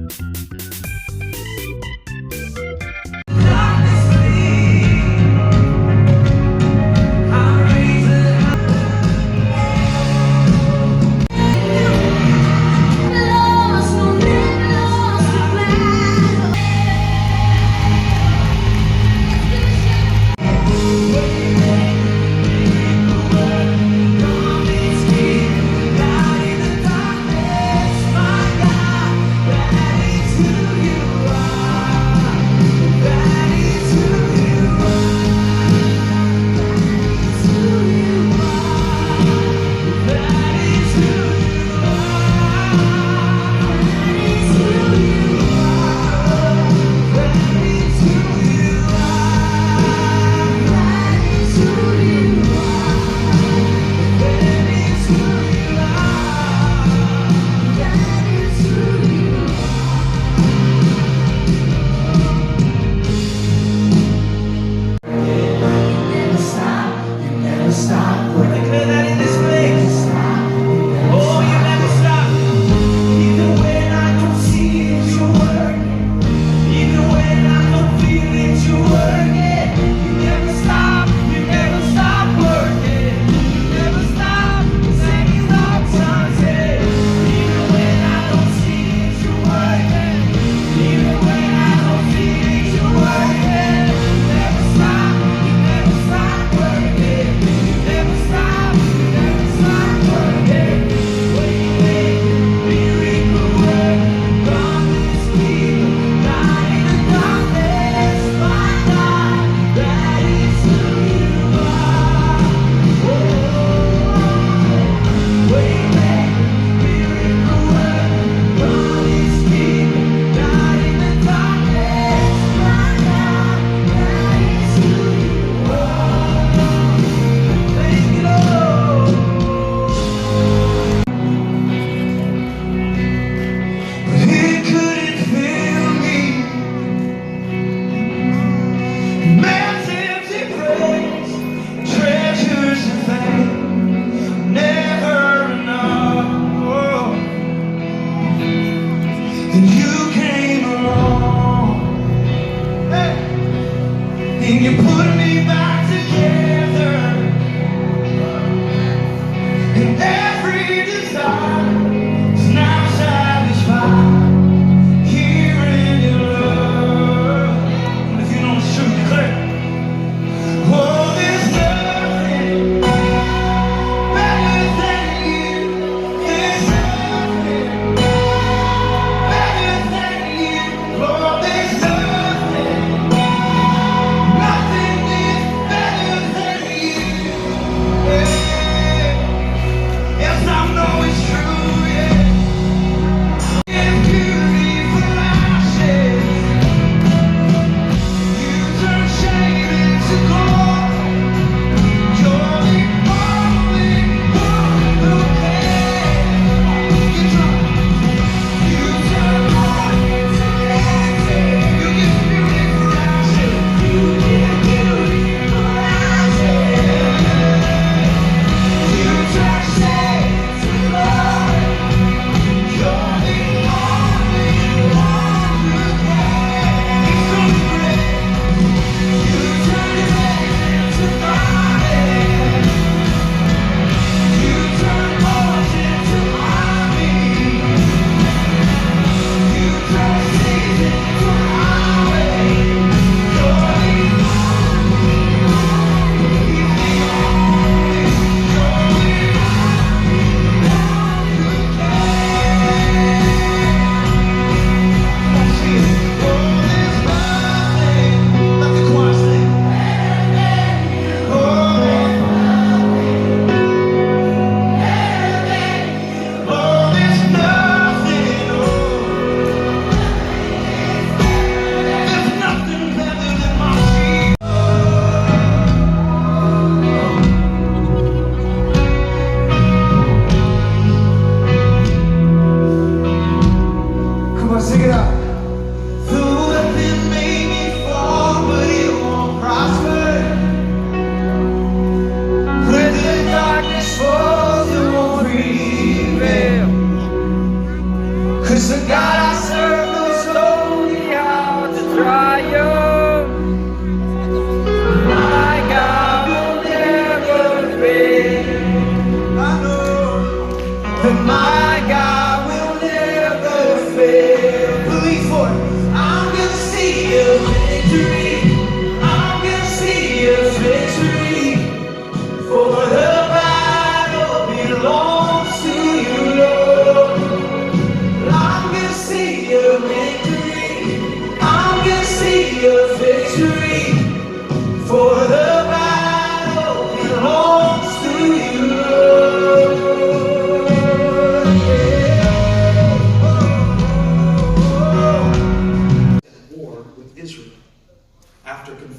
Nothing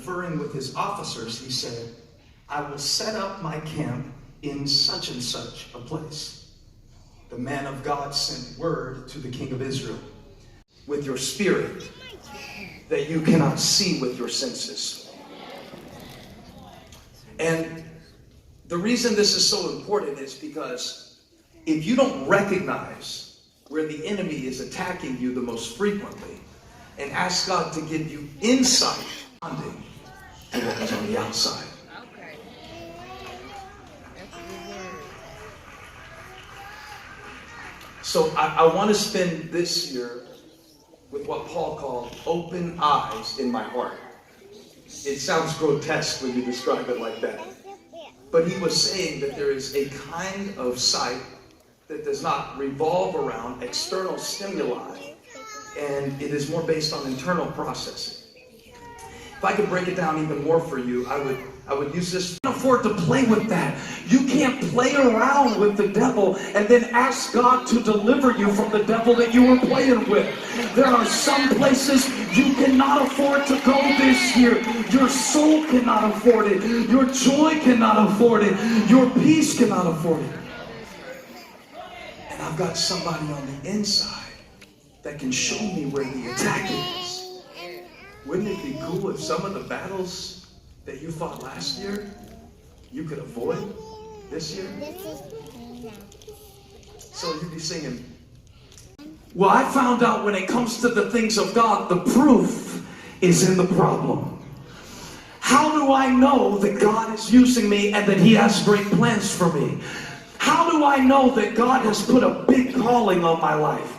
conferring with his officers, he said, I will set up my camp in such and such a place. The man of God sent word to the king of Israel, with your spirit that you cannot see with your senses. And the reason this is so important is because if you don't recognize where the enemy is attacking you the most frequently and ask God to give you insight to what is on the outside. So I want to spend this year with what Paul called open eyes in my heart. It sounds grotesque when you describe it like that. But he was saying that there is a kind of sight that does not revolve around external stimuli, and it is more based on internal processing. If I could break it down even more for you, I would use this. You can't afford to play with that. You can't play around with the devil and then ask God to deliver you from the devil that you were playing with. There are some places you cannot afford to go this year. Your soul cannot afford it. Your joy cannot afford it. Your peace cannot afford it. And I've got somebody on the inside that can show me where the attack is. Wouldn't it be cool if some of the battles that you fought last year, you could avoid this year? So you'd be singing, well, I found out when it comes to the things of God, the proof is in the problem. How do I know that God is using me and that he has great plans for me? How do I know that God has put a big calling on my life?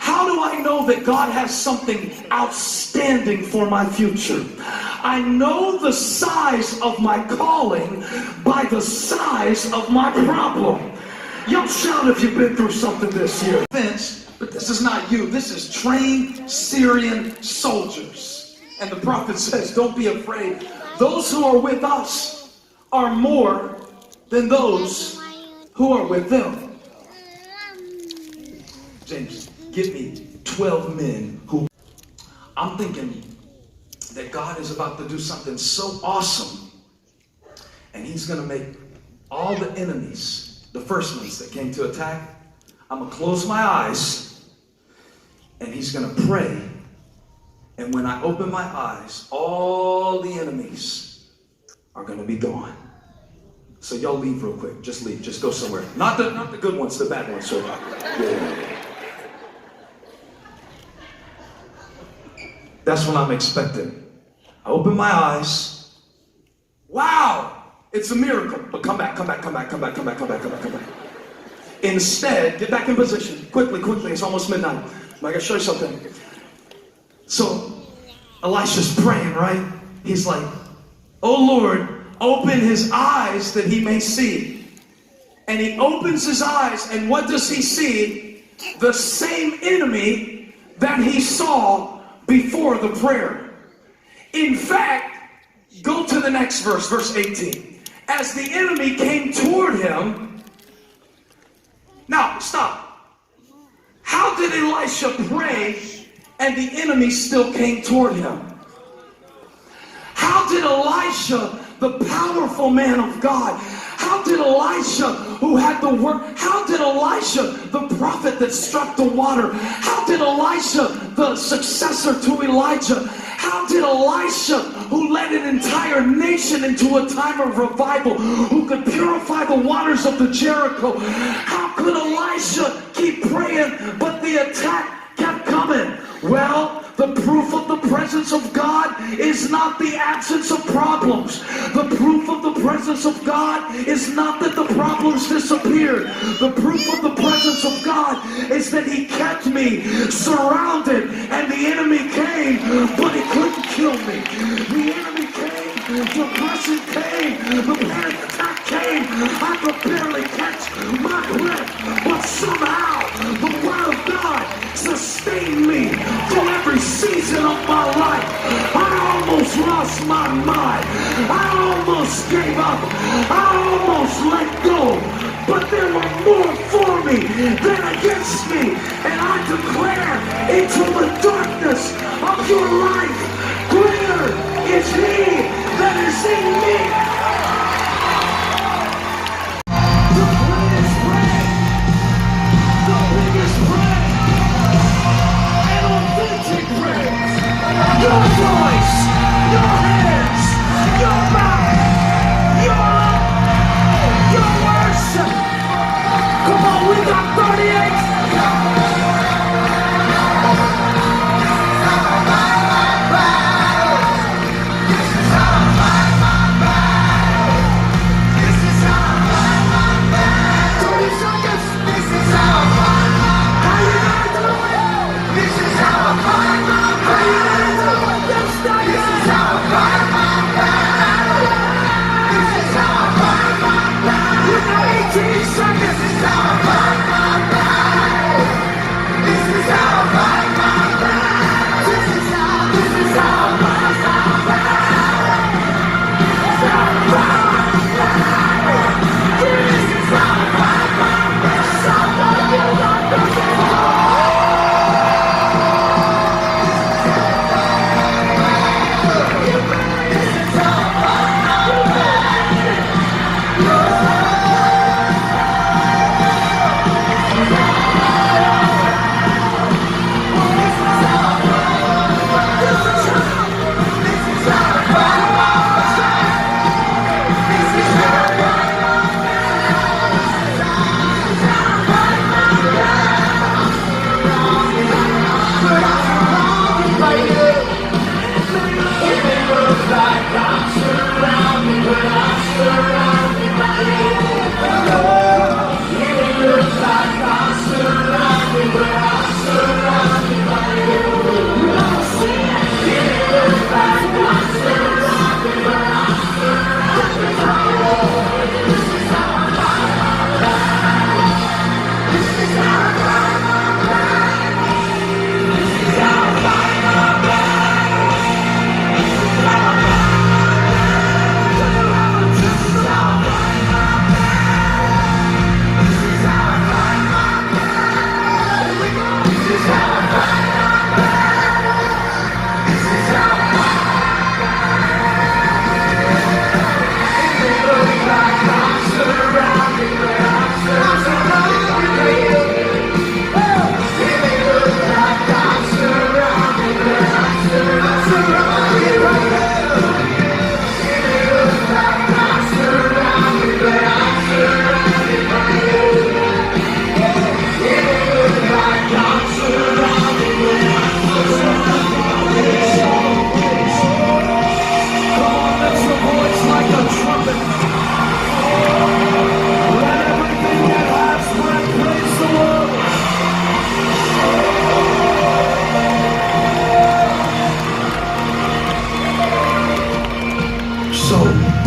How do I know that God has something outstanding for my future? I know the size of my calling by the size of my problem. Y'all shout if you've been through something this year. But this is not you. This is trained Syrian soldiers. And the prophet says, don't be afraid. Those who are with us are more than those who are with them. James, give me 12 men who... I'm thinking that God is about to do something so awesome, and he's going to make all the enemies, the first ones that came to attack, I'm going to close my eyes, and he's going to pray, and when I open my eyes, all the enemies are going to be gone. So y'all leave real quick. Just leave. Just go somewhere. Not the good ones, the bad ones. So, yeah. That's what I'm expecting. I open my eyes. Wow! It's a miracle. But come back. Instead, get back in position. Quickly. It's almost midnight. I'm going to show you something. So, Elisha's praying, right? He's like, oh Lord, open his eyes that he may see. And he opens his eyes, and what does he see? The same enemy that he saw before the prayer. In fact, go to the next verse, verse 18. As the enemy came toward him, now stop. How did Elisha pray and the enemy still came toward him? How did Elisha, the powerful man of God, how did Elisha, who had the word, how did Elisha, the prophet that struck the water, how did Elisha, the successor to Elijah, how did Elisha, who led an entire nation into a time of revival, who could purify the waters of the Jericho, how could Elisha keep praying but the attack kept coming? Well, the proof of the presence of God is not the absence of problems. The proof of the presence of God is not that the problems disappeared. The proof of the presence of God is that he kept me surrounded, and the enemy came, but he couldn't kill me. The enemy came, depression came, the panic attack came. I could barely catch my breath, but somehow the word of God sustained me through every season of my life. I almost lost my mind. I almost gave up. I almost let go. But there were more for me than against me. And I declare into the darkness of your life, greater is he So